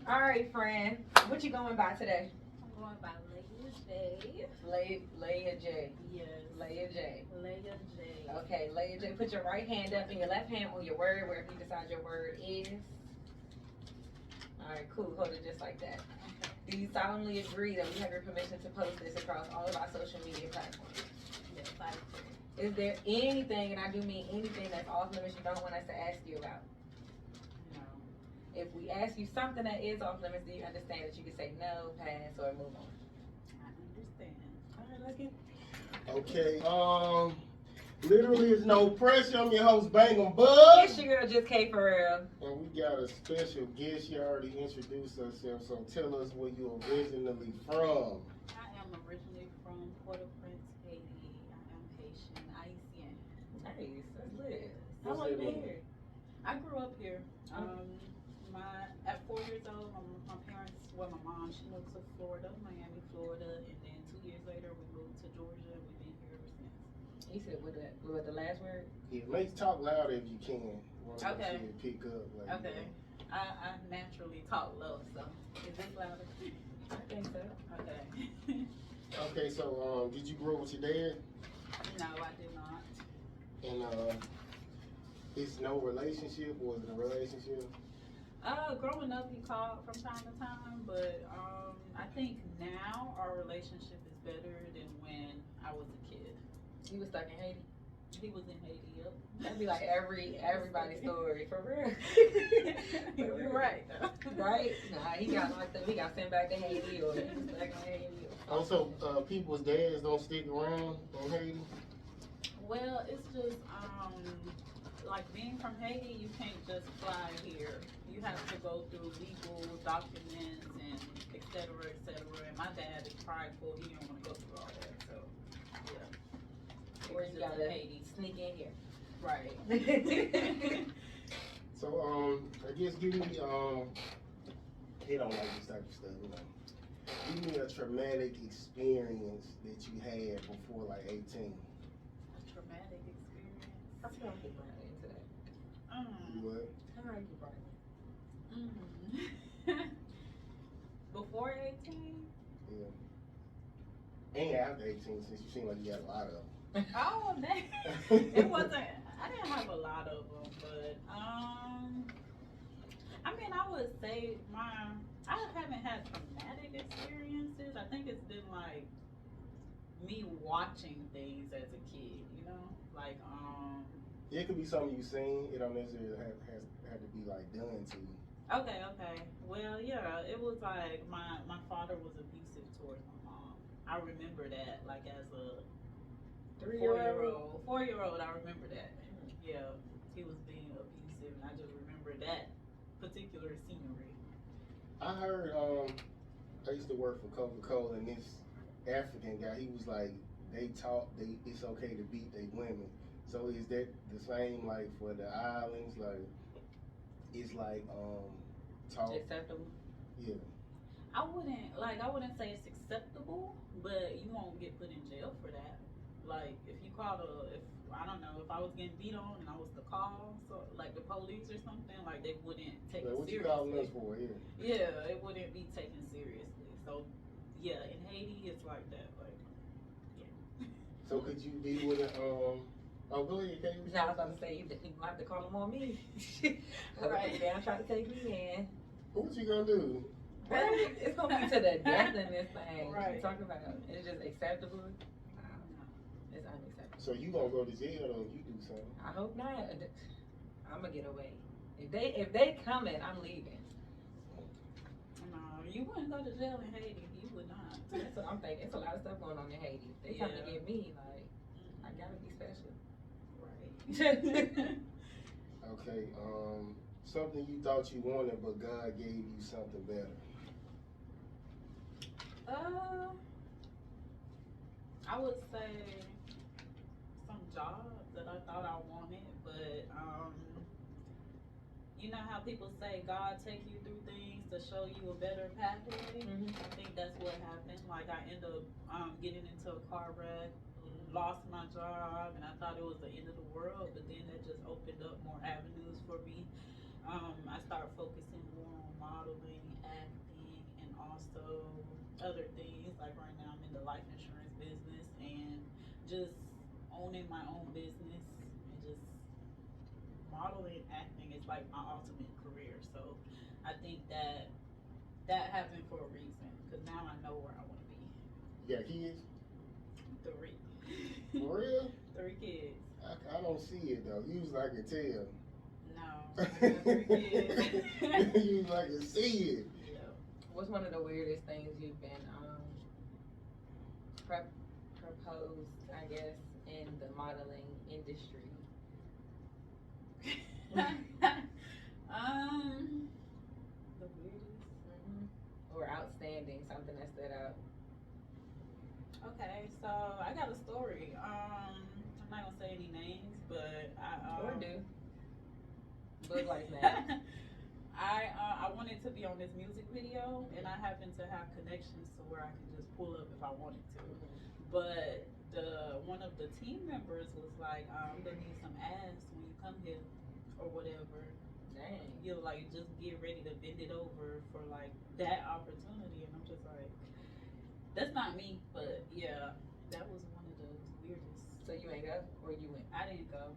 All right, friend. What you going by today? I'm going by Laeah Jae. Laeah Jae. Yes. Laeah Jae. Laeah Jae. Okay, Laeah Jae. Put your right hand up and your left hand on your word, wherever you decide your word is. All right, cool. Hold it just like that. Do you solemnly agree that we have your permission to post this across all of our social media platforms? Yes, I do. Is there anything, and I do mean anything, that's off limits you don't want us to ask you about? No. If we ask you something that is off limits, do you understand that you can say no, pass, or move on? I understand. All right, let's get. Okay, literally is no pressure. I'm your host, Bangembugg. It's your girl, just K for real. And we got a special guest. She already introduced herself, so tell us where you originally from. I am originally from Port-au-Prince, Haiti. I am Haitian, Haitian. Nice, that's lit. How What's long you that been mean? here? I grew up here. At 4 years old, my parents, well, my mom, she moved to Florida, Miami, Florida, and then 2 years later, we moved to Georgia, and we've been here ever since. You said what the last word? Yeah, make talk louder if you can. Okay. Pick up. Like, Okay. I naturally talk low, so is this louder? I think so. Okay. Okay, so did you grow up with your dad? No, I did not. And it's no relationship, or is it a relationship? Growing up, he called from time to time, but I think now our relationship is better than when I was a kid. You was stuck in Haiti. He was in Haiti, yep. That'd be like everybody's story for real. You're right. Right? Nah, he got locked up. He got sent back to Haiti, or he was stuck in Haiti. Also, people's dads don't stick around in Haiti. Well, it's just like being from Haiti, you can't just fly here. You have to go through legal documents and et cetera, et cetera. And my dad is prideful. He didn't want to go through all that. So, yeah. Or It's you just gotta Haiti. sneak in here. Right. So, I guess give me, they don't like this type of stuff, you know. Give me a traumatic experience that you had before like 18. A traumatic experience. I feel like you brought it into that. What? How are you brought it? Before 18? Yeah. And after 18, since you seem like you got a lot of them. Oh, man. It wasn't, I didn't have a lot of them, but, I mean, I would say I haven't had traumatic experiences. I think it's been like me watching things as a kid, you know? Like, It could be something you've seen. It don't necessarily have to be like done to you. Okay. Well, yeah, it was like my father was abusive towards my mom. I remember that, like as a 3-year-old. 4-year-old, I remember that. Yeah, he was being abusive, and I just remember that particular scenery. I heard, I used to work for Coca-Cola, and this African guy, he was like, it's okay to beat their women. So is that the same like for the islands? Like, it's like, talk. Acceptable. Yeah. I wouldn't say it's acceptable, but you won't get put in jail for that. Like if you called I don't know, if I was getting beat on and I was to call, so like the police or something, like they wouldn't take it What seriously. you calling us for? Yeah. Yeah, it wouldn't be taken seriously. So yeah, in Haiti it's like that. Like yeah. So could you be with a Oh, go ahead, Kay. Now I was about to say, you have to call them on me. Right. Down, try to take me in. What you gonna do? Right. It's gonna be to the death in this thing. Right. You talking about it's just acceptable. It's unacceptable. So you gonna go to jail or you do something? I hope not. I'm gonna get away. If they coming, I'm leaving. No, you wouldn't go to jail in Haiti. You would not. That's what I'm thinking. It's a lot of stuff going on in Haiti. They come to Yeah. get me. Like I gotta be special. Right. Okay, something you thought you wanted, but God gave you something better. I would say some job that I thought I wanted, but you know how people say God take you through things to show you a better pathway? Mhm. I think that's what happened. Like I ended up getting into a car wreck, lost my job, and I thought it was the end of the world, but then that just opened up more avenues for me. I started focusing more on modeling, also other things. Like right now, I'm in the life insurance business and just owning my own business and just modeling, acting is like my ultimate career. So I think that happened for a reason because now I know where I want to be. You got kids? 3. For real? 3 kids. I don't see it though. Usually I can tell. No, I got 3 kids. Usually I can see it. Yeah. What's one of the weirdest things you've been proposed, I guess, in the modeling industry? The weirdest. Or outstanding, something that stood out. Okay, so I got a story. I'm not gonna say any names, but Or do. Look like that. I wanted to be on this music video, and I happen to have connections to where I can just pull up if I wanted to. But one of the team members was like, "I'm gonna need some ass when you come here, or whatever." Dang. You like just get ready to bend it over for like that opportunity, and I'm just like, that's not me. But yeah, that was one of the weirdest. So you ain't go? Or you went? I didn't go.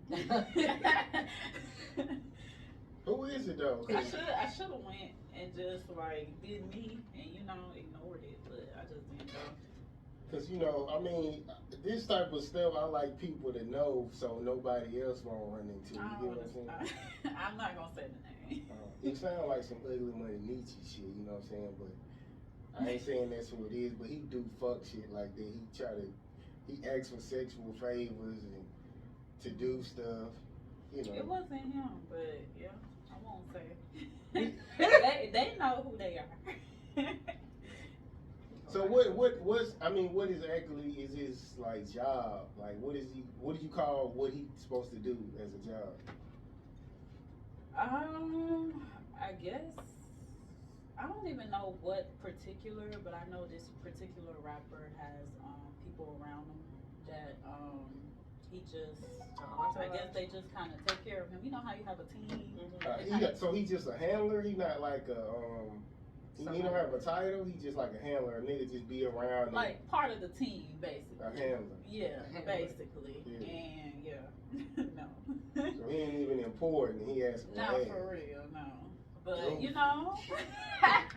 Who is it though? I should have went and just like did me and ignored it, but I just didn't go. Cause I mean, this type of stuff I like people to know so nobody else won't run into. You get what I'm saying? I'm not gonna say the name. It sounds like some ugly money Nietzsche shit, you know what I'm saying? But I ain't saying that's who it is, but he do fuck shit like that. He asks for sexual favors and to do stuff, It wasn't him, but yeah, I won't say. they know who they are. So what exactly is his like job? Like what do you call what he's supposed to do as a job? I guess I don't even know what particular, but I know this particular rapper has people around him that he just I guess they just kind of take care of him. You know how you have a team. So he's just a handler. He not like a he don't have a title. He just like a handler. A nigga just be around. Like part of the team, basically. A handler. Yeah, basically. Yeah. And yeah, no. So he ain't even important. He has Not for real, no. But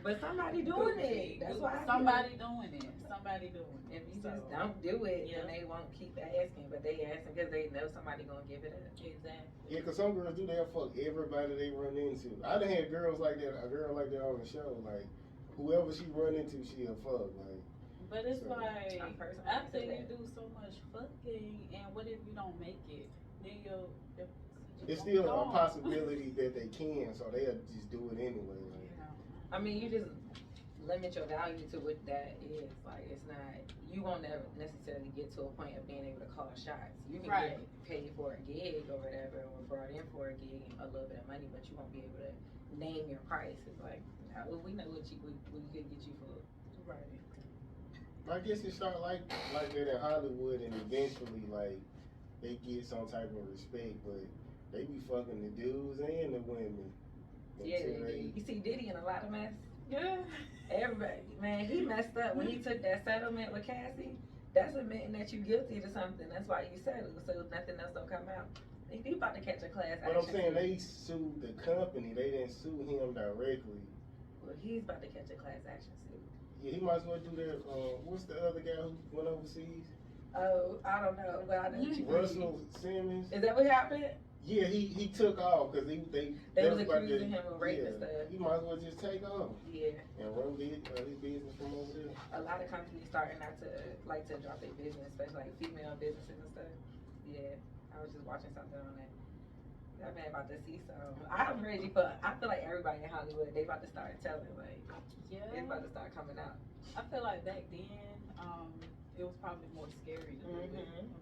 but somebody doing it. That's why somebody doing it. Somebody doing it. If you just don't do it, then they won't keep asking. But they asking because they know somebody gonna give it up. Exactly. Yeah, because some girls do. They'll fuck everybody they run into. I done had girls like that. A girl like that on the show. Like whoever she run into, she'll fuck. Like. But it's so, like after you do so much fucking, and what if you don't make it? Then it's still a possibility that they can, so they'll just do it anyway. Like. I mean, you just limit your value to what that is. Like, it's not, you won't never necessarily get to a point of being able to call shots. You can get paid for a gig or whatever, or brought in for a gig and a little bit of money, but you won't be able to name your price. It's like, we know what we could get you for. Right. I guess it started like that in Hollywood, and eventually, like, they get some type of respect, but they be fucking the dudes and the women. Yeah, you see Diddy in a lot of mess. Yeah. Everybody, man, he messed up when he took that settlement with Cassie. That's admitting that you guilty to something. That's why you settled, so nothing else don't come out. He about to catch a class action. But I'm saying they sued the company. They didn't sue him directly. Well, he's about to catch a class action suit. Yeah, he might as well do that. What's the other guy who went overseas? Oh, I don't know, but I know what you Russell Simmons. Is that what happened? Yeah, he took off because they was accusing him of rape and stuff. He might as well just take off. Yeah. And run his business from over there. A lot of companies starting not to like to drop their business, especially like female businesses and stuff. Yeah, I was just watching something on that. That man about to see some. I'm ready for. I feel like everybody in Hollywood they about to start telling like. Yeah. It's about to start coming out. I feel like back then, it was probably more scary to do it.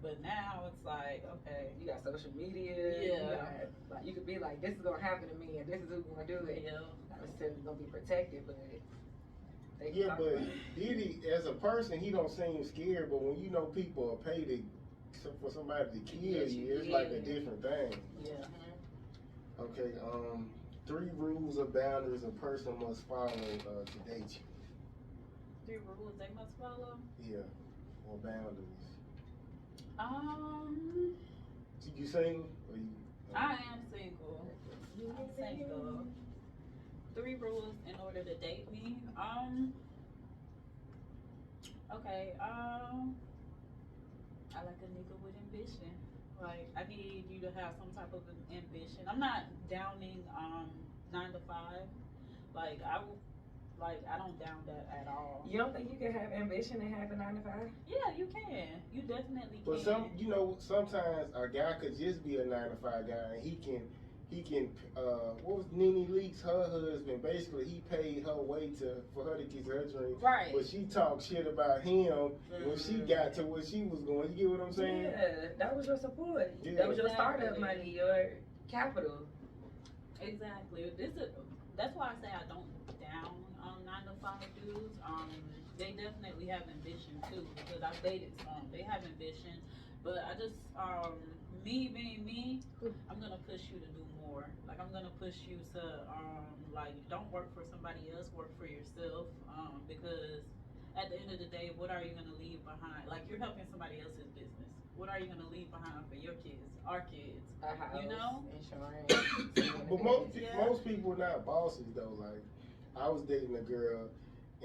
But now it's like, okay, you got social media. Yeah. You could be like, this is gonna happen to me, and this is who's gonna do it. Yeah. Not necessarily gonna be protected, but they Yeah, but Diddy as a person, he don't seem scared. But when you know people are paid for somebody to kill you, it's like a different thing. Yeah. Okay. 3 rules or boundaries a person must follow to date you. 3 rules they must follow. Yeah, or boundaries. Um, So you single or you? I am single. I'm single. 3 rules in order to date me. Okay. I like a nigga with ambition. Like I need you to have some type of ambition. I'm not downing 9 to 5. Like I don't down that at all. You don't think you can have ambition and have a 9 to 5? Yeah, you can. You definitely can. But sometimes a guy could just be a 9 to 5 guy, and he can. What was Nene Leakes? Her husband basically he paid her way for her to get her dream. Right. But she talked shit about him when she got to where she was going. You get what I'm saying? Yeah, that was your support. Yeah. That was your Exactly. startup money, your capital. Exactly. That's why I say I don't down 9 to 5 dudes. They definitely have ambition too because I've dated some. They have ambition, but I just me being me, I'm gonna push you to do more. Like I'm gonna push you to like don't work for somebody else, work for yourself. Because at the end of the day, what are you gonna leave behind? Like you're helping somebody else's business. What are you gonna leave behind for your kids, our kids? A house, You know? insurance. But most people are not bosses though. Like I was dating a girl,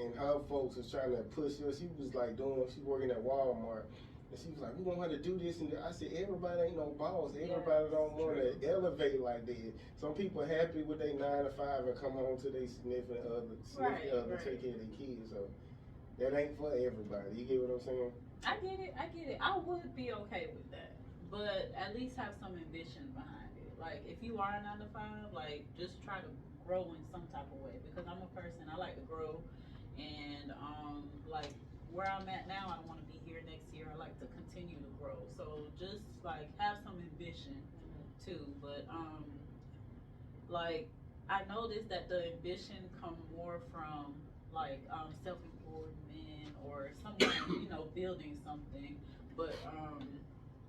and her folks was trying to push her. She was like she working at Walmart. And she was like, we want her to do this, and I said, everybody ain't no boss. Everybody don't want to elevate like that. Some people happy with their 9 to 5 and come home to their significant other, Right. take care of their kids. So that ain't for everybody. You get what I'm saying? I get it. I would be okay with that, but at least have some ambition behind it. Like if you are a 9 to 5, like just try to grow in some type of way because I'm a person I like to grow, and like where I'm at now, I don't want to be here next year. I like to continue to grow. So just like have some ambition too, but like I noticed that the ambition come more from like self-employed men or someone building something, but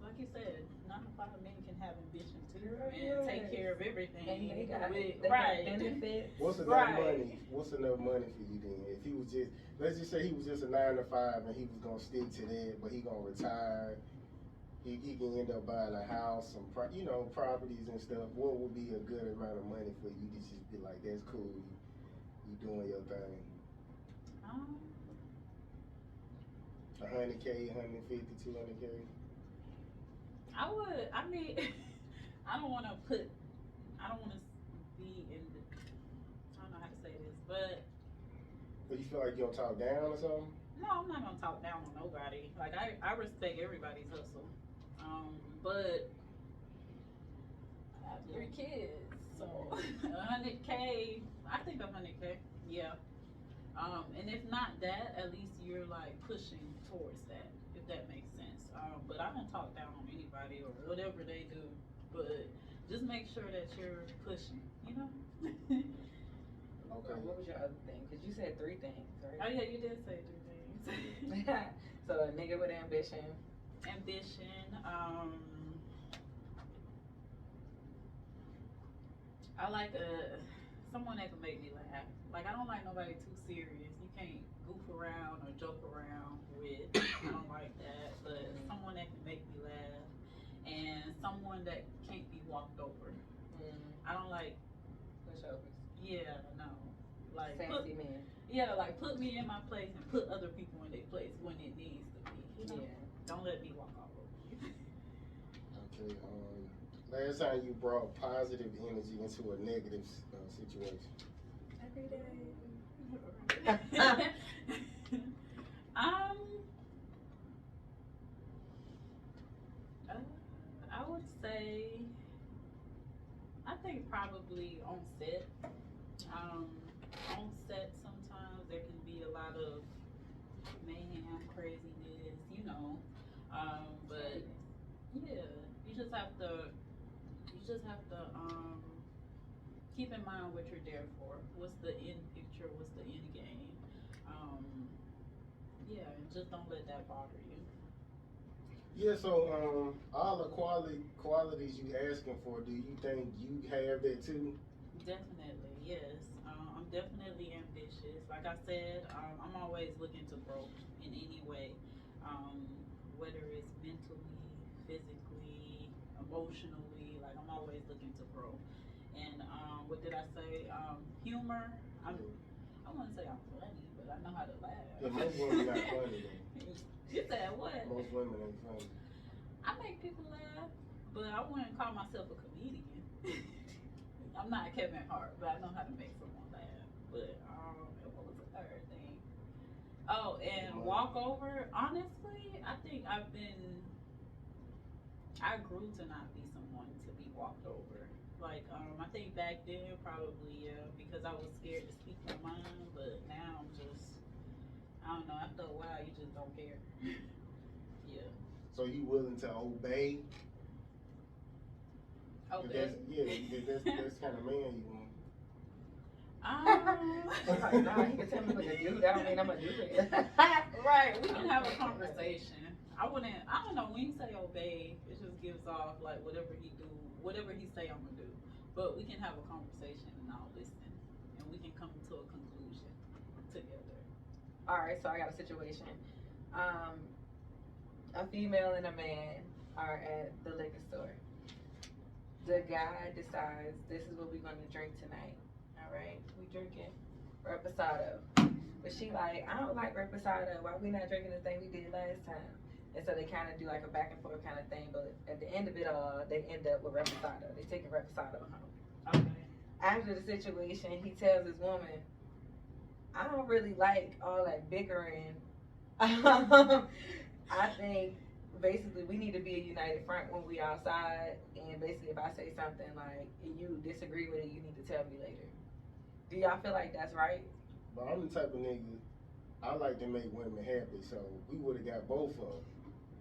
like you said, 9 to 5 men can have ambition too and take care of everything. And they got right. benefits. What's enough Right. money? What's enough money for you then? If he was just, let's just say he was just a 9 to 5 and he was gonna stick to that, but he gonna retire. He can end up buying a house, some properties and stuff. What would be a good amount of money for you to just be like, that's cool, you doing your thing? 100K, 150, 200K. I mean, I don't want to be in the, I don't know how to say this, but But you feel like you don't talk down or something? no, I'm not gonna talk down on nobody. Like I respect everybody's hustle, but I have 3 kids, so 100K. I think 100K, yeah. And if not that, at least you're like pushing towards that, if that makes sense. But I don't talk down on anybody or whatever they do, but just make sure that you're pushing, Okay. What was your other thing? Because you said 3 things, right? Oh yeah, you did say 3 things. So a nigga with ambition. Ambition. I like someone that can make me laugh. Like I don't like nobody too serious. You can't goof around or joke around with. I don't like that. But someone that can make me laugh, and someone that can't be walked over. I don't like Pushovers. Yeah, no. Like Sassy men. yeah, like put me in my place and put other people in their place when it needs to be. You know? Yeah. Don't let me walk all over you. Okay. Last time you brought positive energy into a negative situation. Every day. I would say, I think probably on set. On set sometimes there can be a lot of mayhem, craziness, but yeah, you just have to keep in mind what you're there for. What's the end picture? What's the end game? Yeah, and just don't let that bother you. Yeah, so all the qualities you asking for, do you think you have that too? Definitely, yes. I'm Definitely ambitious. Like I said, I'm always looking to grow in any way, whether it's mentally, physically, emotionally. Like I'm always looking to grow. And what did I say? Humor. I wouldn't say I'm funny, but I know how to laugh. Yeah, most women not funny though. You said what? Most women ain't funny. I make people laugh, but I wouldn't call myself a comedian. I'm not Kevin Hart, but I know how to make someone laugh. But what was the third thing? Oh, and walk over. Honestly, I think I grew to not be someone to be walked over. Like I think back then probably because I was scared to speak my mind, but now I'm just I don't know. After a while, you just don't care. Yeah. So you willing to obey? Okay. That's kind of man you want. Like, nah, he can tell me what to do. That don't mean I'm gonna do it. Right. We can have a conversation. I don't know, when you say obey, it just gives off like whatever he say I'm gonna do. But we can have a conversation and I'll listen. And we can come to a conclusion together. Alright, so I got a situation. A female and a man are at the liquor store. The guy decides this is what we're gonna drink tonight. Alright, we drinking reposado. But she like, I don't like reposado. Why we not drinking the thing we did last time? And so they kind of do like a back and forth kind of thing. But at the end of it all, they end up with reposado. They taking reposado home. Okay. After the situation, he tells his woman, I don't really like all that bickering. I think basically we need to be a united front when we outside. And basically if I say something like, you disagree with it, you need to tell me later. Do y'all feel like that's right? But I'm the type of nigga, I like to make women happy, so we would have got both of them.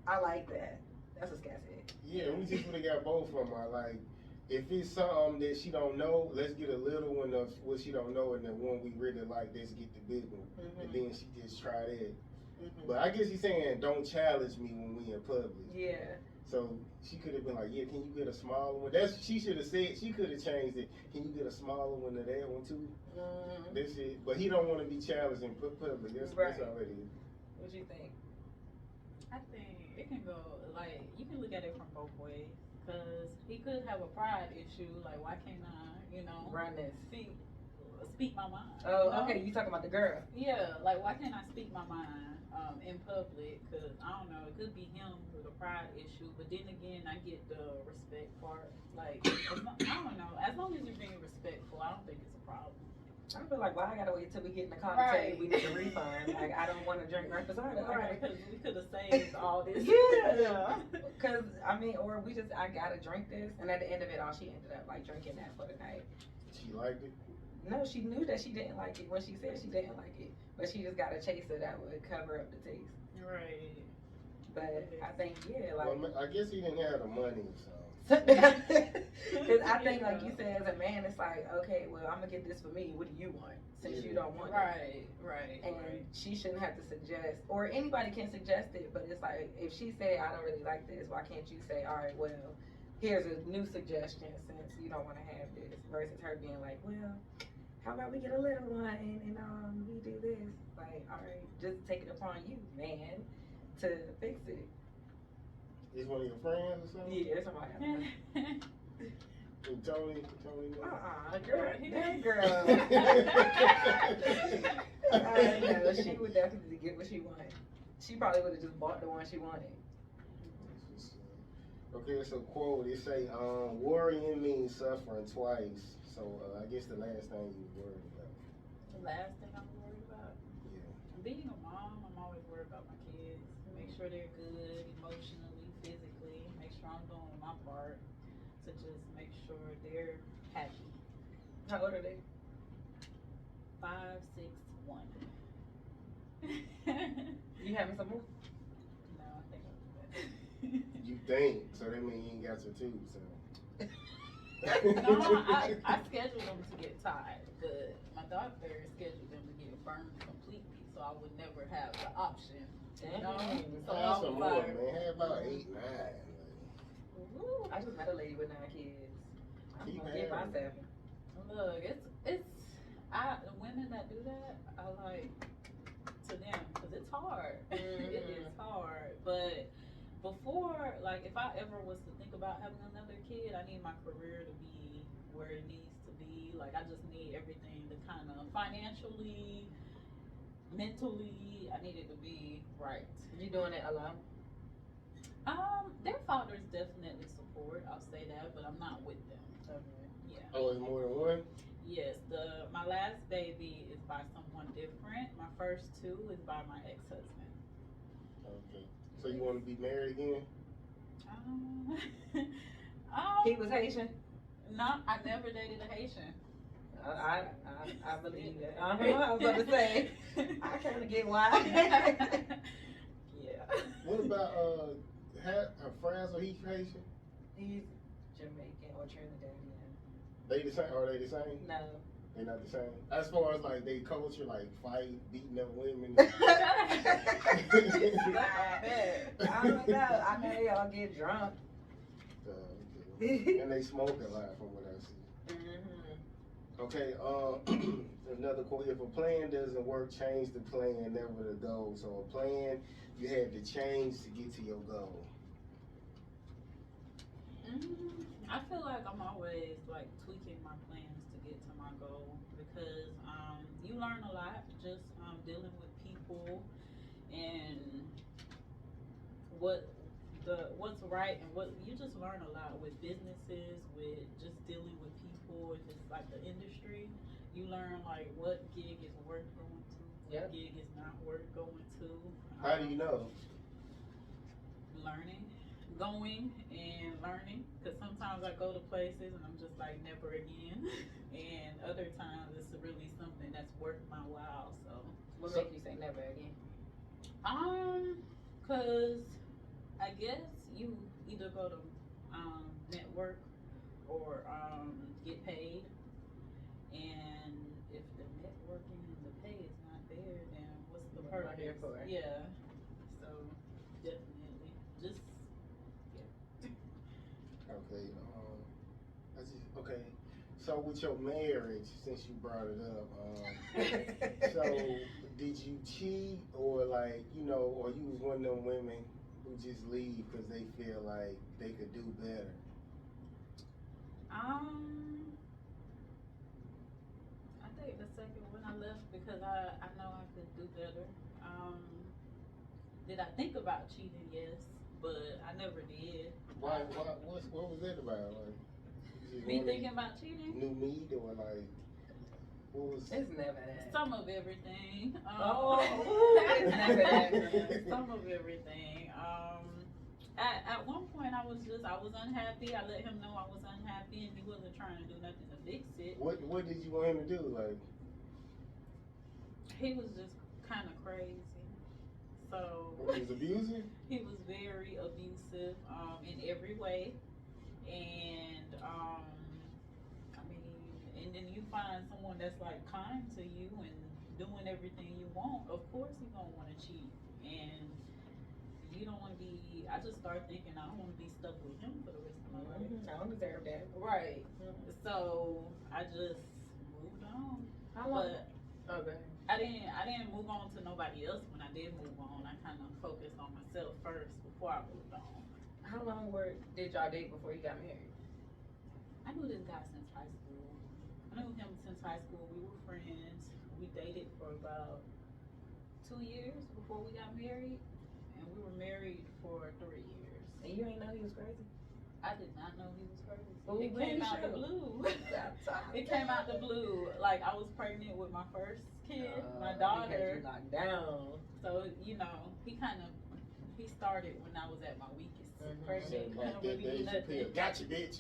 I like that. That's what Scott said. Yeah, we just would have got both of them. Like, if it's something that she don't know, let's get a little one of what she don't know, and the one we really like, let's get the big one. Mm-hmm. And then she just try that. Mm-hmm. But I guess he's saying, don't challenge me when we in public. Yeah. So she could have been like, yeah, can you get a smaller one? She should have said, she could have changed it. Can you get a smaller one to that one too? Mm-hmm. That's it. But he don't want to be challenged in public. That's all it is. What you think? I think it can go, like, you can look at it from both ways. Because he could have a pride issue, like, why can't I, run this? Speak my mind. Oh, okay, you talking about the girl. Yeah, like, why can't I speak my mind in public? Because, I don't know, it could be him with a pride issue. But then again, I get the respect part. Like, I don't know, as long as you're being respectful, I don't think it's a problem. I feel like, why I gotta wait till we get in the car and tell you we need a refund? Like, I don't want to drink reposado. Right, because we could have saved all this. Yeah. Because, or I gotta drink this. And at the end of it all, she ended up, like, drinking that for the night. She liked it? No, she knew that she didn't like it when she said she didn't like it. But she just got a chaser that would cover up the taste. Right. But I think, like... Well, I guess he didn't have the money, so... Because I think, like you said, as a man, it's like, okay, well, I'm gonna get this for me. What do you want? Since you don't want it. Right. And she shouldn't have to suggest, or anybody can suggest it, but it's like, if she say, I don't really like this, why can't you say, all right, well, here's a new suggestion since you don't want to have this, versus her being like, well, how about we get a little one and we do this? Like, all right, just take it upon you, man, to fix it. Is one of your friends or something? Yeah, somebody else. Tony? Girl, that girl. No, she would definitely get what she wanted. She probably would have just bought the one she wanted. Okay, so quote, it say, worrying means suffering twice. So I guess the last thing you were worried about. The last thing I'm worried about? Yeah. Being a mom, I'm always worried about my kids. Make sure they're good emotionally, physically. Make sure I'm doing my part to just make sure they're happy. How old are they? 5, 6, 1. You having some more? No, I think I'll do that. You think, so that means you ain't got your two, so. No, I scheduled them to get tied, but my doctor scheduled them to get burned completely, so I would never have the option. You know? So I Have was some more, like, man. Have about 8, 9. Ooh, I just met a lady with 9 kids. I'm gonna get my 7. look, it's. the women that do that, I like to them because it's hard. It is hard. But before, like, if I ever was to think about having another kid, I need my career to be where it needs to be. Like, I just need everything to kind of financially, mentally, I need it to be right. You doing it alone? Their fathers definitely support. I'll say that, but I'm not with them. Okay. Yeah. Oh, it's more than one? Yes. My last baby is by someone different. My first two is by my ex-husband. Okay. So you want to be married again? He was Haitian? No, I never dated a Haitian. I believe that. I was about to say, I kind of get why. Yeah. What about her friends? Or he's Haitian? He's Jamaican or Trinidadian. They the same? Are they the same? No. They not the same. As far as like they culture, like fight, beating up women. I don't know. I know they all get drunk. And they smoke a lot, from what I see. Mm-hmm. Okay. Another quote: if a plan doesn't work, change the plan, never the goal. So a plan you had to change to get to your goal. I feel like I'm always like tweaking my plans to get to my goal because you learn a lot just dealing with people and what's right and what you just learn a lot with businesses, with just dealing with people. If it's like the industry, you learn like what gig is worth going to, what gig is not worth going to. How do you know? Learning. Going and learning, because sometimes I go to places and I'm just like never again, and other times it's really something that's worth my while. So What make you say never again? Cause I guess you either go to network or get paid, and if the networking and the pay is not there, then what's the What am I purpose? here for? Yeah. So definitely just. Okay. Okay. So with your marriage, since you brought it up, so did you cheat or like or you was one of them women who just leave because they feel like they could do better? I think the second one I left because I know I could do better. Did I think about cheating? Yes, but I never did. Why? What was that about? Like, you just Me wanted thinking about cheating? new meat or like what was? It's never that. Some of everything. It's never that. Some of everything. At one point I was unhappy. I let him know I was unhappy, and he wasn't trying to do nothing to fix it. What did you want him to do? Like He was just kind of crazy. So he was abusive? he was very abusive in every way, and I mean, and then you find someone that's like kind to you and doing everything you want. Of course, you gonna want to cheat, and you don't want to be. I just started thinking I don't want to be stuck with him for the rest of my life. I don't deserve that. Right. So I just moved on. How long? But Okay. I didn't move on to nobody else. When I did move on, I kind of focused on myself first before I moved on. How long did y'all date before you got married? I knew this guy since high school. I knew him since high school. We were friends. We dated for about 2 years before we got married, and we were married for 3 years. And you ain't know he was crazy? I did not know he was crazy. Well, It came out the blue. It came out the blue. Like I was pregnant with my first kid, my daughter. You locked down. So he started when I was at my weakest. Pregnant, Like couldn't that really Dave do nothing. Chappelle. Gotcha, bitch.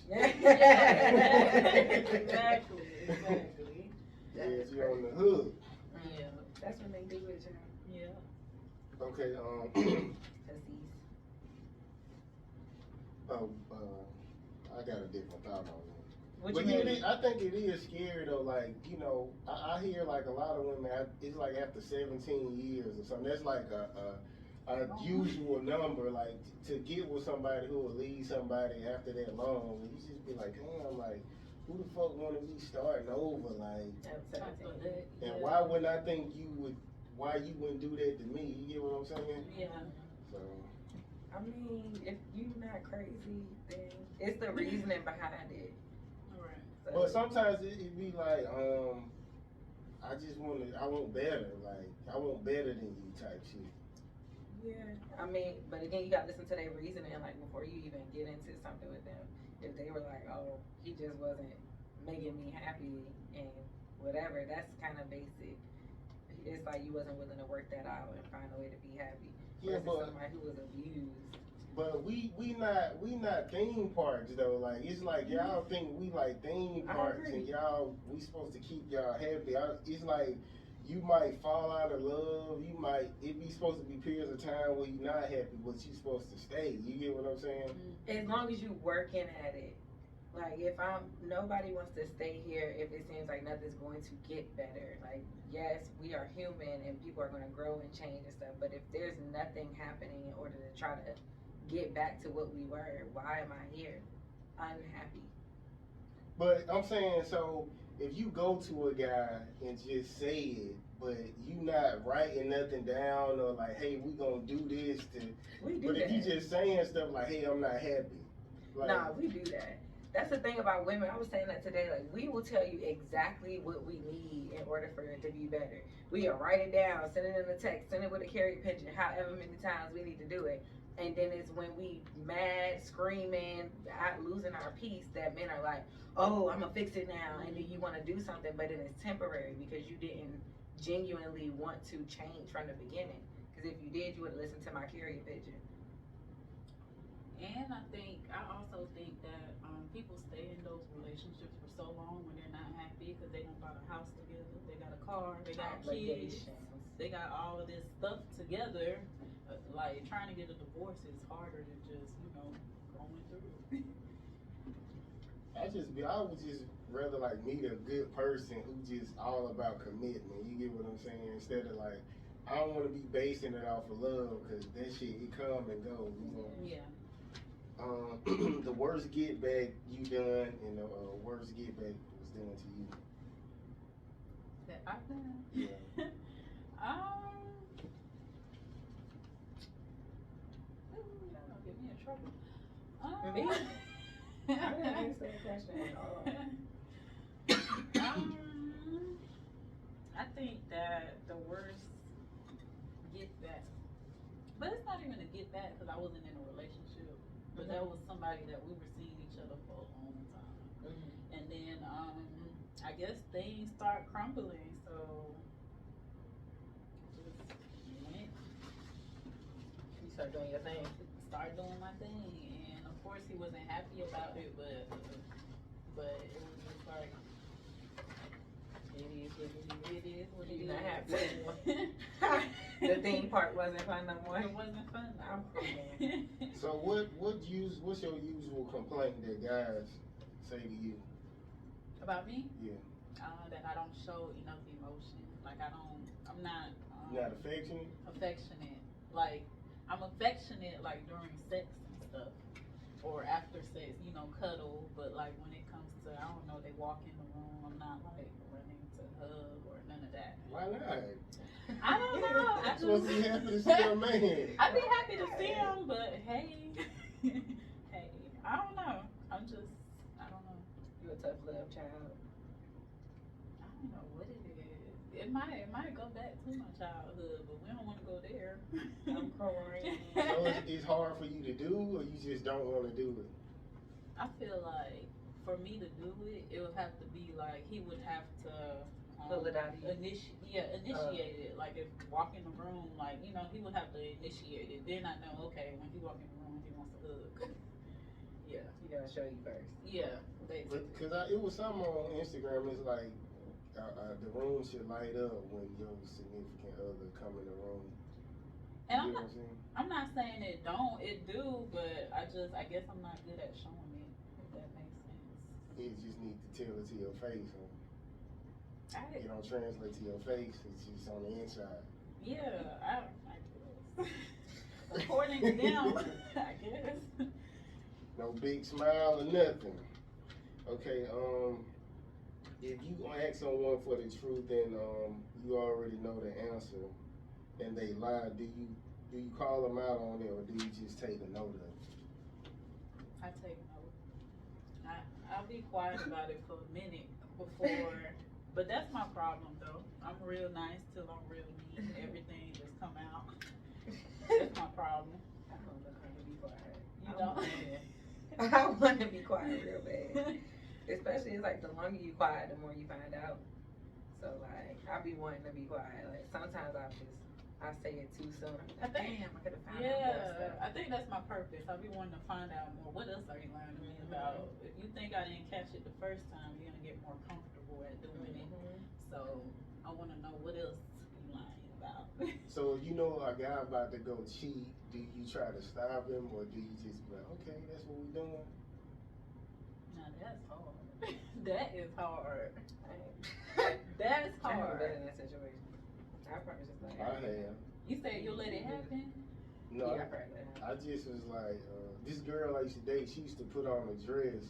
Exactly. Yes, you're on the hood. Yeah. That's when they do it, you know. Yeah. Okay. Pussies. I got a different thought on it. What But you yeah, mean? I think it is scary though. Like I hear like a lot of women. It's like after 17 years or something. That's like a usual number. Like to get with somebody who will leave somebody after that long. And you just be like, damn, like who the fuck want to be starting over? Like, At 17. and why wouldn't I think you would? Why you wouldn't do that to me? You get what I'm saying? Yeah. So. I mean, if you not crazy, then it's the reasoning behind it. Right. So, But sometimes it be like, I want better. Like, I want better than you type shit. yeah, I mean, but again, you gotta listen to their reasoning, like, before you even get into something with them. If they were like, oh, he just wasn't making me happy and whatever, that's kind of basic. It's like you wasn't willing to work that out and find a way to be happy. Yeah, Versus but somebody who was abused. But we not theme parks though. Like it's like y'all think we like theme I parks agree. and y'all we supposed to keep y'all happy. It's like you might fall out of love. It be supposed to be periods of time where you're not happy, but you supposed to stay. You get what I'm saying? As long as you working at it. Like nobody wants to stay here if it seems like nothing's going to get better. Like yes, we are human and people are going to grow and change and stuff. But if there's nothing happening in order to try to get back to what we were, why am I here? Unhappy. But I'm saying so. If you go to a guy and just say it, but you not writing nothing down or like, hey, we gonna do this to. We do But that. if you just saying stuff like, hey, I'm not happy. Like, Nah, we do that. That's the thing about women. I was saying that today. Like, we will tell you exactly what we need in order for it to be better. We will write it down, send it in a text, send it with a carrier pigeon, however many times we need to do it. And then it's when we mad, screaming, out losing our peace that men are like, oh, I'm gonna fix it now. And then you want to do something, but then it's temporary because you didn't genuinely want to change from the beginning. Because if you did, you would have listened to my carrier pigeon. And I also think that people stay in those relationships for so long when they're not happy because they don't bought a house together, they got a car, they got kids, they got all of this stuff together. Like trying to get a divorce is harder than just going through. I would just rather like meet a good person who just all about commitment. You get what I'm saying? Instead of like, I don't want to be basing it off of love because that shit it come and go. You know. Yeah. The worst get back you done and the worst get back was done to you. That I've done. Yeah. Ooh, that don't get me in trouble. Me? I didn't answer that question at all. I think that the worst get back, but it's not even a get back because I wasn't in a relationship, but that was somebody that we were seeing each other for a long time, and then I guess things start crumbling, so just went. You start doing your thing. Start doing my thing, and of course he wasn't happy about it, but it was just like it is what it is. You're not happy. The theme part wasn't fun no more. It wasn't fun. I'm cool. So what's your usual complaint that guys say to you? About me? Yeah. That I don't show enough emotion. Like I'm not You not affectionate? affectionate. Like I'm affectionate like during sex and stuff. Or after sex, cuddle, but like when it comes to, I don't know, they walk in the room, I'm not like running to hug or none of that. Why not? I don't know. You're supposed to be happy to see your man. I'd be happy to see him, but hey, hey, I don't know. I don't know. You a tough love child. I don't know what it is. It might go back to my childhood, but we don't want to go there. I'm crying. So it's hard for you to do, or you just don't want to do it? I feel like for me to do it, it would have to be like he would have to Pull it out of you. initiate it. Like if walk in the room, like he would have to initiate it. Then I know, okay, when he walk in the room, he wants to hug. Yeah, He gonna show you first. yeah, basically. Because it was something on Instagram. It's like the room should light up when your significant other come in the room. And You know what I'm saying? I'm not saying it don't, it do, but I guess I'm not good at showing it. If that makes sense. You just need to tell it to your face. Huh? I, It don't translate to your face. It's just on the inside. yeah, I guess. According to them, I guess. No big smile or nothing. Okay, if you gonna ask someone for the truth and you already know the answer and they lie, do you call them out on it or do you just take a note of it? I take note. I'll be quiet about it for a minute before, but that's my problem though. I'm real nice till I'm real mean. Everything just come out. That's my problem. I don't know how to be quiet. You know? I want to be quiet real bad. Especially, it's like the longer you quiet, the more you find out. So like, I be wanting to be quiet. Like sometimes I say it too soon. I'm like, damn, I could have found out more stuff. I think that's my purpose. I be wanting to find out more. What else are you learning me about? If you think I didn't catch it the first time, you're gonna get more comfortable at doing it. So I want to know what else you lying about. So if you know a guy about to go cheat, do you try to stop him or do you just be like, okay, that's what we doing? Now that's hard. That is hard. That's That's I haven't hard. been in that situation. I probably just like. I have. You said you'll let it happen? No, Yeah, I probably have. I just was like, this girl I used to date, she used to put on a dress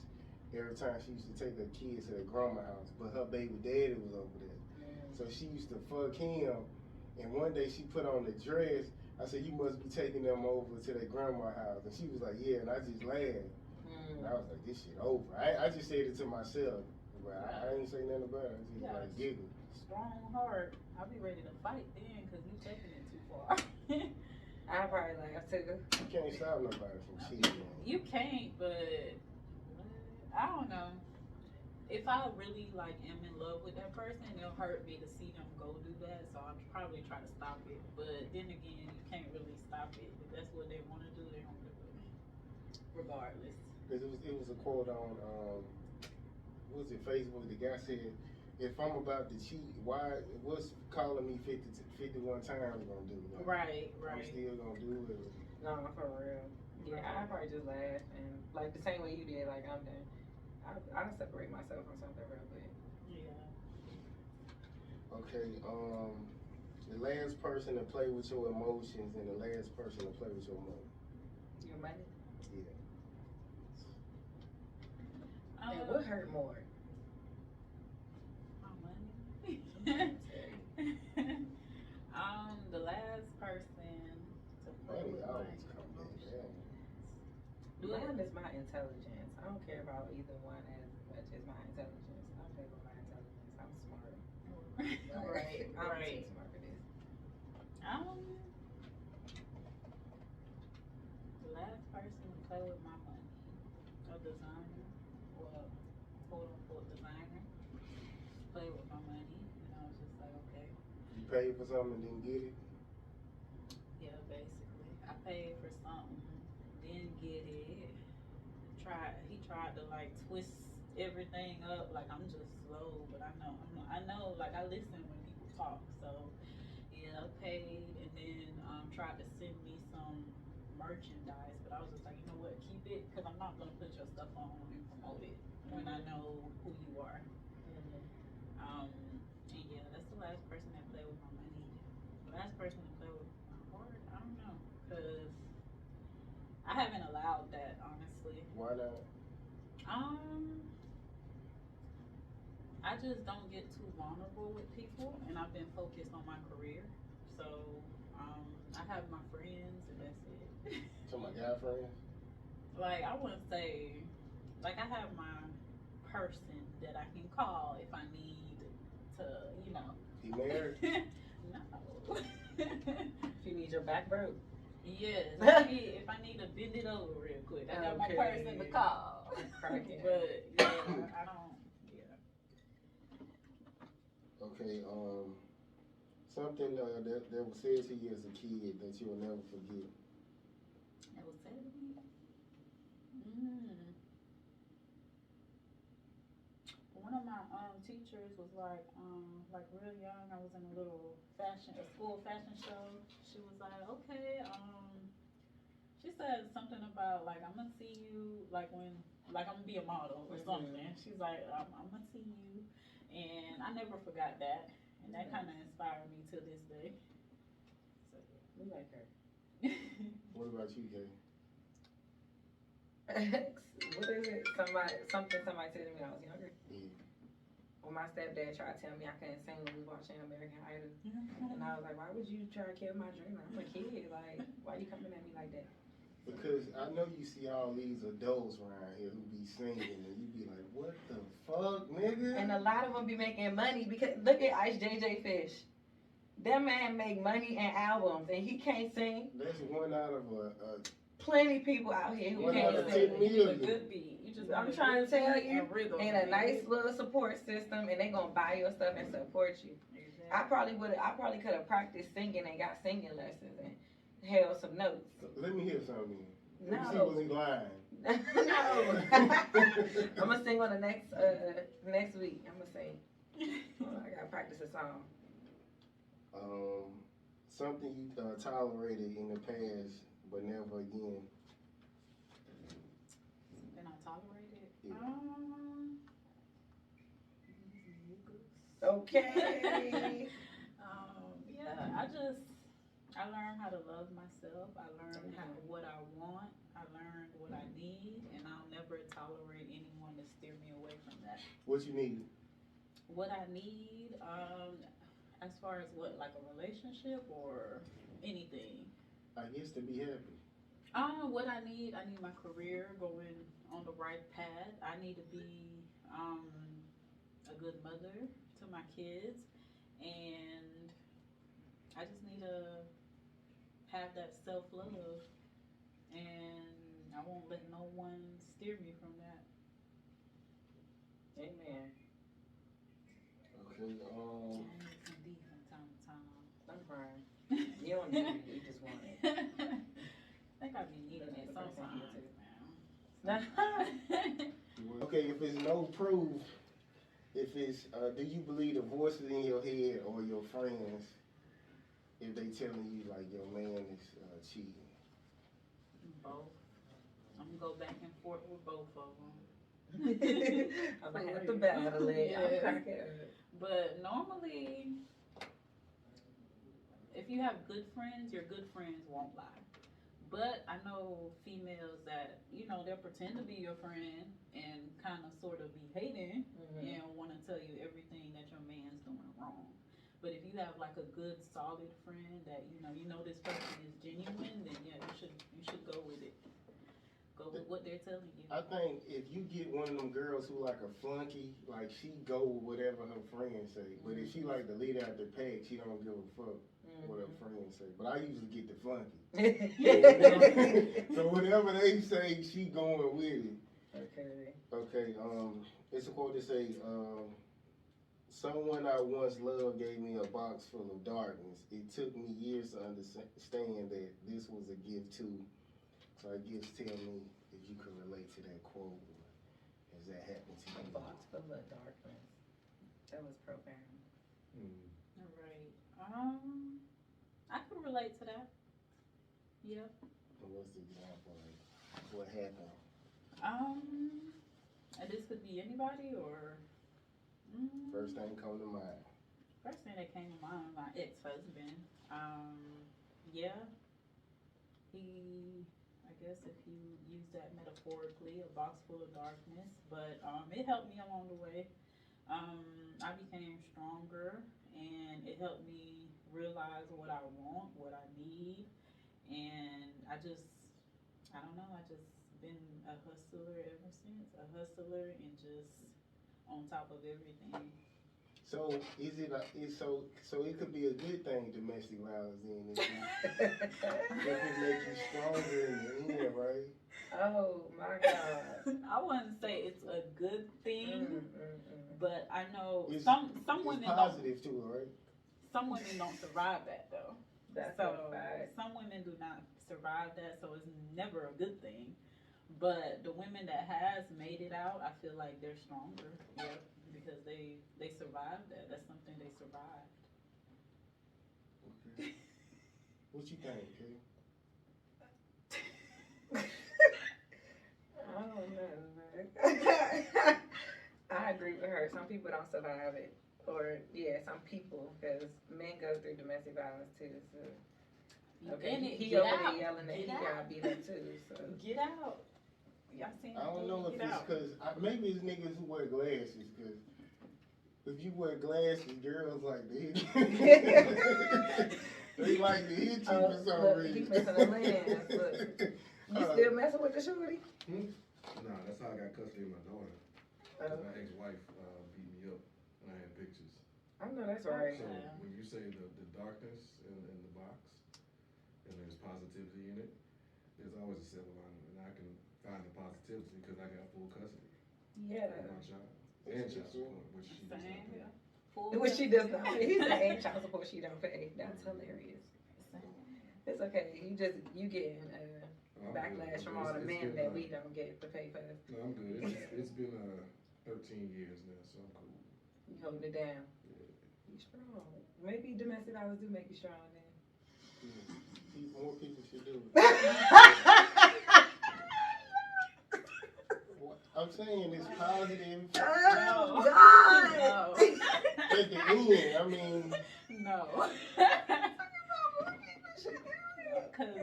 every time she used to take her kids to their grandma's house, but her baby daddy was over there. So she used to fuck him, and one day she put on the dress. I said, you must be taking them over to their grandma's house. And she was like, yeah, and I just laughed. And I was like, this shit over. I just said it to myself, but I ain't say nothing about it. I just like giggled. Strong heart. I'll be ready to fight then because you taking it too far. I probably laugh too. You can't stop nobody from cheating. You can't, but I don't know. If I really like am in love with that person, it'll hurt me to see them go do that. So I'll probably try to stop it. But then again, you can't really stop it. If that's what they want to do, they don't do it. Regardless. Because it was a quote on what was it, Facebook? The guy said, if I'm about to cheat, what's calling me 51 times gonna do? Like, I'm Right. still gonna do it. No, for real. Yeah, I probably just laugh and like the same way you did. Like I'm done. I separate myself from something real quick. Yeah. Okay, the last person to play with your emotions and the last person to play with your money. Your money. Yeah. And what hurt more? My money. The last person to play Money with my always come back down. Mine is my intelligence. I don't care about either one as much as my intelligence. I play with my intelligence. I'm smart. Right. I'm too smart for this. The last person to play with my money, a designer, well, quote unquote designer, play with my money, and I was just like, okay, You paid for something and didn't get it? yeah, basically, I paid for something, didn't get it. He tried to like twist everything up, like I'm just slow, but I know, like I listen when people talk, so yeah, I paid, and then tried to send me some merchandise, but I was just like, you know what, keep it, because I'm not gonna put your stuff on and promote it when I know who you are. And yeah, that's the last person that played with my money. The last person to play with my heart, I don't know, because I haven't allowed that, honestly. Why not? I just don't get too vulnerable with people, and I've been focused on my career. So, I have my friends, and that's it. So my guy friends? Like, I wouldn't say, like, I have my person that I can call if I need to, you know. He married? No. If you need your back broke. Yes, if I need to bend it over real quick, I got my person to call. Cracking. But yeah, I don't. Yeah. Okay, something that was said to you as a kid that you'll never forget. That was said to me. One of my teachers was like real young. I was in a school fashion show. She was like, okay, she said something about like I'm gonna see you like I'm gonna be a model or something. She's like, I'm gonna see you, and I never forgot that, and that kind of inspired me to this day. So We like her. yeah. What about you, Kay? What is it? Somebody told me when I was younger. Yeah. When my stepdad tried to tell me I couldn't sing when we was watching American Idol. And I was like, why would you try to kill my dream? I'm a kid. Like, why you coming at me like that? Because I know you see all these adults around here who be singing, and you be like, what the fuck, nigga? And a lot of them be making money because look at Ice JJ Fish. That man make money and albums, and he can't sing. That's one out of a Plenty people out here who One can't out of sing. 10 You need a million. good beat. You just I'm need a trying good to tell beat you, and rhythm. and a nice little support system, and they gonna buy your stuff and support you. I probably could have practiced singing and got singing lessons and held some notes. Let me hear something. Let me see No. what's in line. No. I'm gonna sing on the next week. I'm gonna sing. I gotta practice a song. Something you tolerated in the past, but never again. Then I tolerated. Yeah. Okay. Yeah, I learned how to love myself. I learned what I want. I learned what I need, and I'll never tolerate anyone to steer me away from that. What you need? What I need, as far as what, like a relationship or anything? I guess to be happy. What I need my career going on the right path. I need to be a good mother to my kids, and I just need to have that self-love, and I won't let no one steer me from that. Amen. Okay. I need some D from time to time. I'm crying. You don't need it. You just want it. I think I be needing it sometimes, Okay, if it's no proof, if it's, do you believe the voices in your head or your friends if they telling you like your man is cheating? Both. I'm gonna go back and forth with both of them. I'm gonna have to battle it. Yeah. I'm cracking up. But normally, if you have good friends, your good friends won't lie. But I know females that, they'll pretend to be your friend and kind of sort of be hating and want to tell you everything that your man's doing wrong. But if you have like a good solid friend that, you know this person is genuine, then yeah, you should go with it. Go with what they're telling you. I think if you get one of them girls who like a flunky, like she go with whatever her friends say. But if she like the leader out the pack, she don't give a fuck what her friends say. But I usually get the flunky. So whatever they say, she going with it. Okay. It's a quote that say, someone I once loved gave me a box full of darkness. It took me years to understand that this was a gift too. So I guess tell me if you can relate to that quote, or has that happened to you? A box full of darkness. That was profound. All right. I can relate to that. Yeah. What's the example? Like, what happened? And this could be anybody or. First thing come to mind. First thing that came to mind, my ex-husband. Yeah. I guess if you use that metaphorically, a box full of darkness. But it helped me along the way. I became stronger, and it helped me realize what I want, what I need. And I just been a hustler ever since. A hustler and just on top of everything. So so it could be a good thing, domestic violence, then if it makes you stronger in the end, right? Oh my God. I wouldn't say it's a good thing, but I know It's some women positive too, right? Some women don't survive that though. That's so a fact. some women do not survive that, so it's never a good thing. But the women that has made it out, I feel like they're stronger. Yep, because they survived that. That's something they survived. Okay. What you think, Kay? I don't know, man. I agree with her. Some people don't survive it. Or, yeah, some people, because men go through domestic violence too. So. Okay, he over there yelling that he got beat up too. So. Get out. Y'all seen I don't know if Get it's Out? because maybe it's niggas who wear glasses. Because if you wear glasses, girls like to hit you. They like to hit you for some look, reason. he missing a lens. Look. You still messing with the shorty? Nah, that's how I got custody of my daughter. 'Cause my ex-wife beat me up when I had pictures. I know that's right. So when you say the darkness in the box, and there's positivity in it, there's always a silver lining, and I can find the positivity because I got full custody Yeah. of my child and child support, which she does not Same pay. here. Which she does not pay. He's saying child support she don't pay. That's hilarious. It's okay. You getting I'm backlash good. from all the It's men been, that we don't get to pay for. No, I'm good. It's been 13 years now, so I'm cool. You holding it down. Yeah. You strong. Maybe domestic violence do make you strong then. More people should do it. I'm saying it's positive. Oh, No. At the end, I mean, No.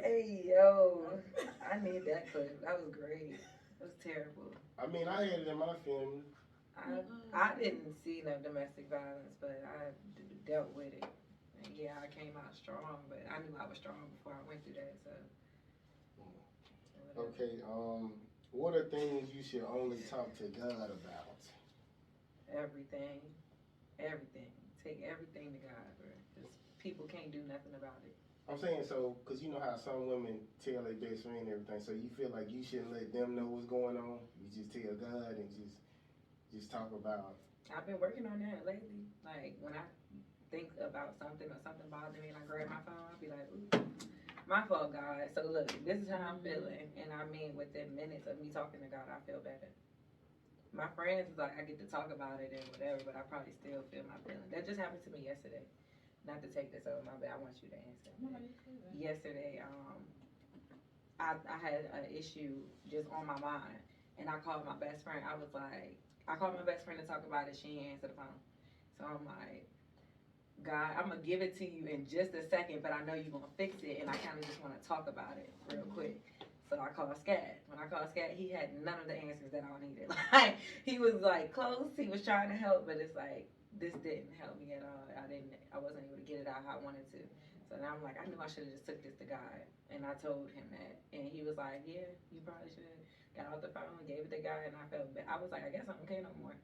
Hey, yo. I need that clip. That was great. That was terrible. I mean, I had it in my family. I didn't see no domestic violence, but I dealt with it. And yeah, I came out strong, but I knew I was strong before I went through that, so. Okay, what are things you should only talk to God about? Everything. Everything. Take everything to God, bro. Because people can't do nothing about it. I'm saying so, because you know how some women tell their best friend everything, so you feel like you shouldn't let them know what's going on. You just tell God and just talk about. I've been working on that lately. Like, when I think about something or something bothers me and I grab my phone, I'll be like, ooh, my fault, God. So look, this is how I'm feeling. And I mean, within minutes of me talking to God, I feel better. My friends is like, I get to talk about it and whatever, but I probably still feel my feeling. That just happened to me yesterday. Not to take this over, my bad. I want you to answer. Yesterday, I had an issue just on my mind, and I called my best friend. I was like, I called my best friend to talk about it. She didn't answer the phone, so I'm like, God, I'm gonna give it to you in just a second, but I know you're gonna fix it, and I kind of just want to talk about it real quick. So I called Scat. When I called Scat, he had none of the answers that I needed. Like, he was like close. He was trying to help, but it's like this didn't help me at all. I wasn't able to get it out how I wanted to. So now I'm like, I knew I should have just took this to God, and I told him that, and he was like, yeah, you probably should. Got off the phone, gave it to God, and I felt bad. I was like, I guess I don't care no more,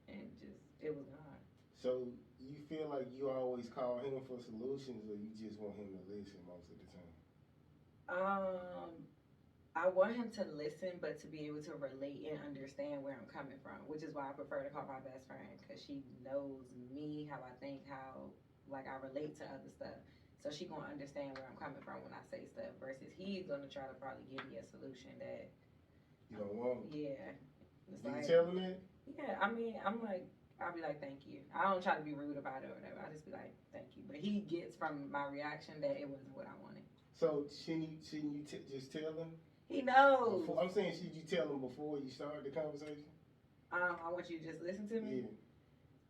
and just it was gone. So you feel like you always call him for solutions, or you just want him to listen most of the time? I want him to listen, but to be able to relate and understand where I'm coming from, which is why I prefer to call my best friend, because she knows me, how I think, how like I relate to other stuff. So she gonna understand where I'm coming from when I say stuff, versus he's gonna try to probably give me a solution that You don't want. yeah. It's Do you like, tell him that? yeah, I mean, I'll be like, thank you. I don't try to be rude about it or whatever. I just be like, thank you. But he gets from my reaction that it wasn't what I wanted. So shouldn't you just tell him? He knows. I'm saying, should you tell him before you start the conversation? I want you to just listen to me. Yeah.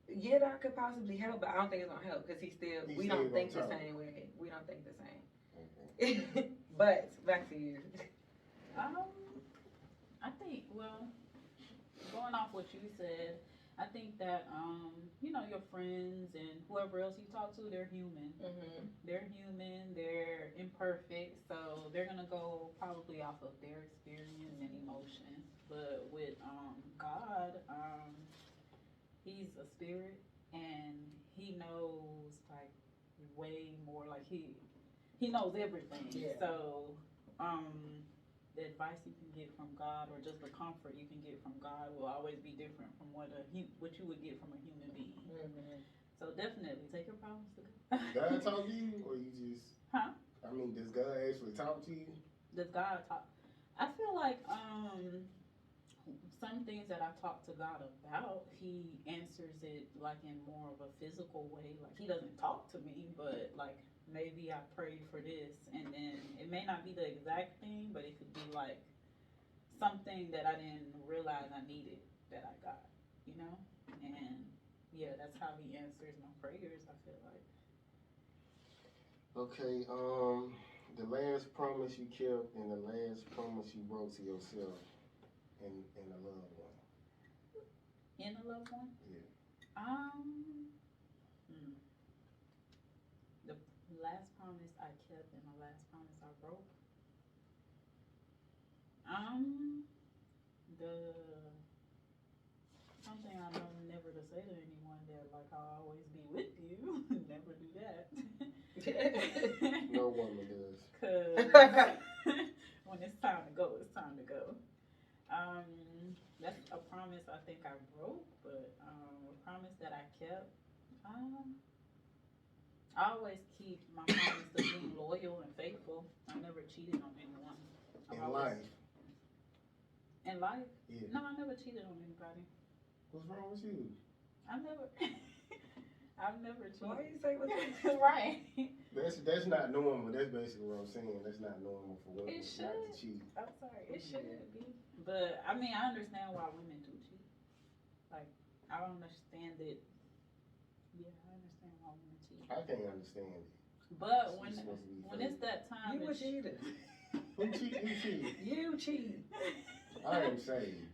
Yeah, that could possibly help, but I don't think it's gonna help because we don't think the same way. We don't think the same. Okay. But back to you. I think, well, going off what you said, I think that your friends and whoever else you talk to, they're human. Mm-hmm. They're human. They're imperfect, so they're gonna go probably off of their experience and emotions. But with God, He's a spirit, and He knows like way more. Like He knows everything. Yeah. So the advice you can get from God, or just the comfort you can get from God, will always be different from what you would get from a human being. Mm-hmm. So definitely take your problems to God. God talk to you, or you just? Huh? I mean, does God actually talk to you? Does God talk? I feel like some things that I talk to God about, He answers it like in more of a physical way. Like He doesn't talk to me, but like maybe I prayed for this, and then it may not be the exact thing, but it could be like something that I didn't realize I needed that I got, and yeah, that's how He answers my prayers, I feel like. Okay, the last promise you kept and the last promise you broke to yourself. in a loved one? In a loved one? Yeah. The last promise I kept and the last promise I broke. The something I know never to say to anyone that like I'll always be with you. Never do that. No woman does. Cause when it's time to go, it's time to go. That's a promise I think I broke, but a promise that I kept. I always keep my promise of being loyal and faithful. I never cheated on anyone. In life. In life? Yeah. No, I never cheated on anybody. What's wrong with you? I've never cheated. Why you say what Right. That's not normal. That's basically what I'm saying. That's not normal for women It not should. to cheat. I'm sorry. It shouldn't be. But I mean, I understand why women do cheat. Like, I don't understand it. Yeah, I understand why women cheat. I can't understand it. But She's supposed to be when it's that time, You a cheater. Who cheat? Who cheat? You cheat. I am saved.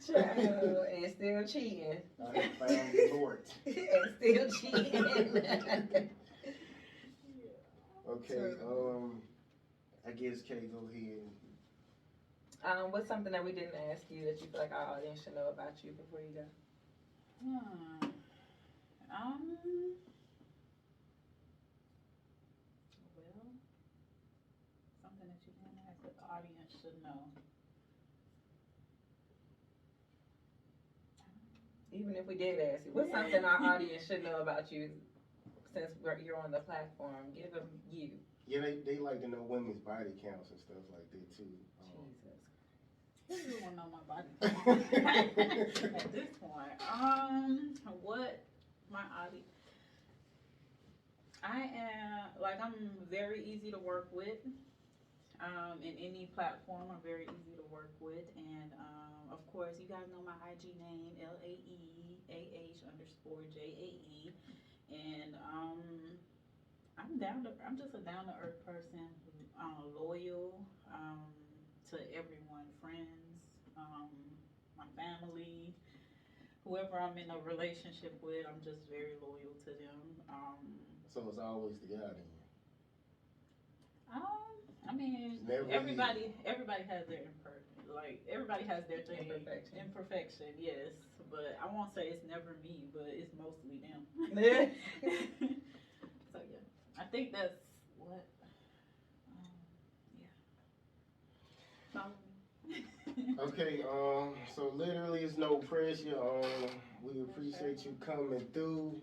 Child, and still cheating. I have found the Lord. And still cheating. Okay, I guess Kay, go ahead. What's something that we didn't ask you that you feel like our audience should know about you before you go? Well, something that you didn't ask that the audience should know. Even if we did ask you, what's something our audience should know about you since you're on the platform? Give them you. Yeah, they like to know women's body counts and stuff like that too. Jesus. You don't know my body at this point. What my audience? I'm very easy to work with. In any platform, I'm very easy to work with, and of course, you guys know my IG name, LAEAH_JAE, and I'm just a down to earth person, loyal to everyone, friends, my family, whoever I'm in a relationship with, I'm just very loyal to them. So it's always the guy then. I mean, everybody has their everybody has their thing. Imperfection, yes. But I won't say it's never me, but it's mostly them. So yeah, I think that's what. Yeah. Follow me. Okay, so literally it's no pressure. We appreciate you coming through,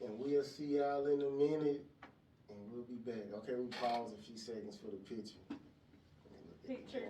and we'll see y'all in a minute, and we'll be back. Okay, we pause a few seconds for the picture. Picture.